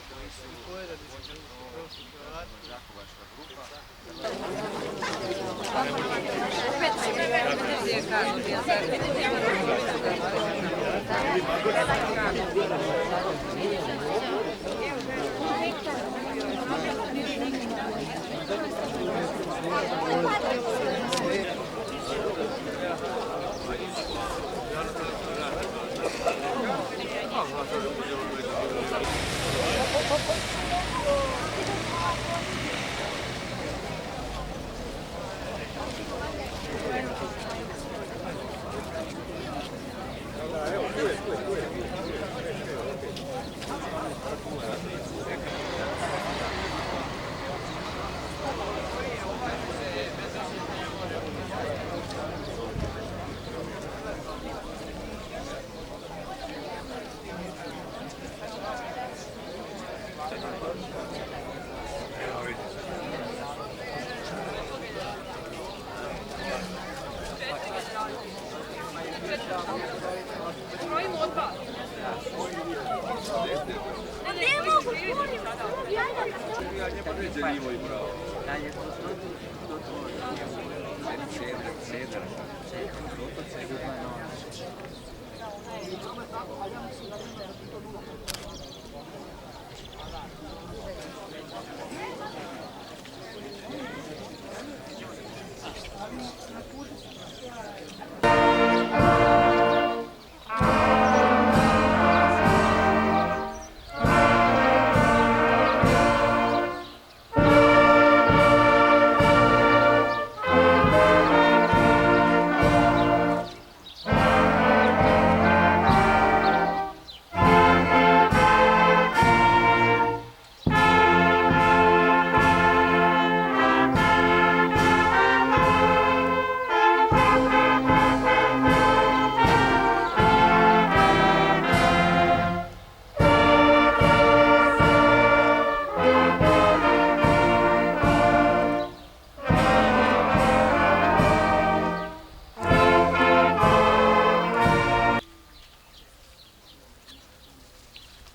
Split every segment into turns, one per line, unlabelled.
koji su također Đakovačka grupa.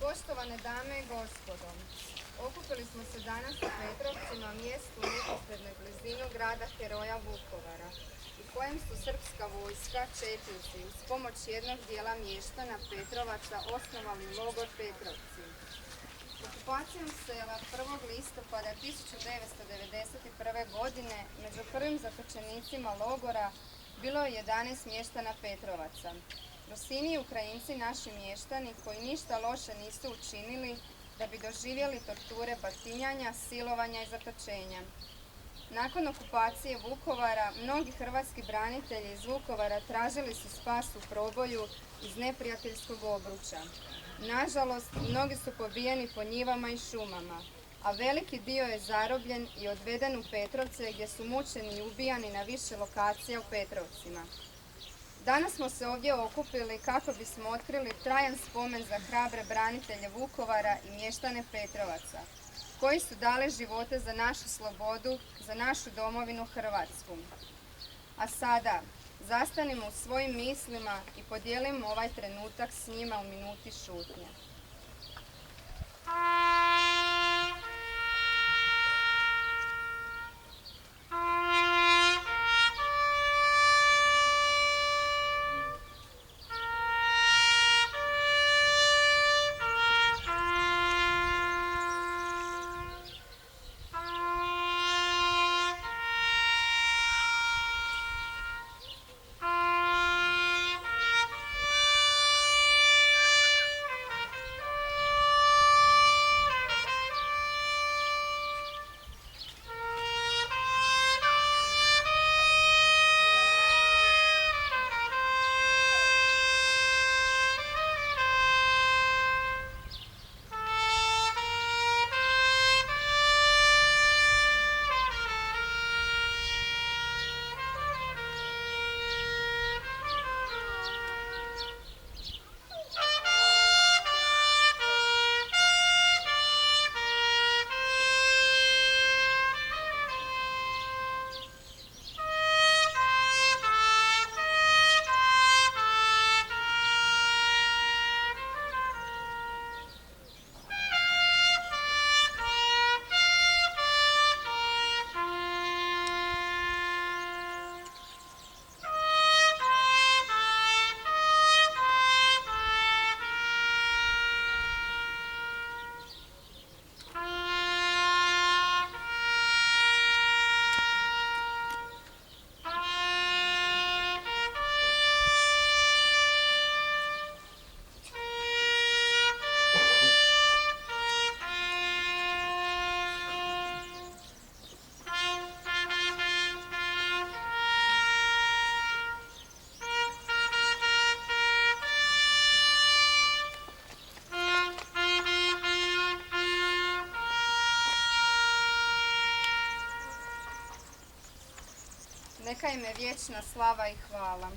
Poštovane dame i gospodo, okupili smo se danas u Petrovcima, mjestu u neposrednoj blizini grada heroja Vukovara, u kojem su srpska vojska, četnici, uz pomoć jednog dijela mještana Petrovaca osnovali logor Petrovci. Okupacijom sela 1. listopada 1991. godine među prvim zatočenicima logora bilo je 11 mještana Petrovaca. Rusini i Ukrajinci, naši mještani, koji ništa loše nisu učinili da bi doživjeli torture batinjanja, silovanja i zatočenja. Nakon okupacije Vukovara, mnogi hrvatski branitelji iz Vukovara tražili su spas u proboju iz neprijateljskog obruča. Nažalost, mnogi su pobijeni po njivama i šumama, a veliki dio je zarobljen i odveden u Petrovce gdje su mučeni i ubijani na više lokacija u Petrovcima. Danas smo se ovdje okupili kako bismo otkrili trajan spomen za hrabre branitelje Vukovara i mještane Petrovaca, koji su dali živote za našu slobodu, za našu domovinu Hrvatsku. A sada, zastanimo u svojim mislima i podijelimo ovaj trenutak s njima u minuti šutnje. Neka im je vječna slava i hvala.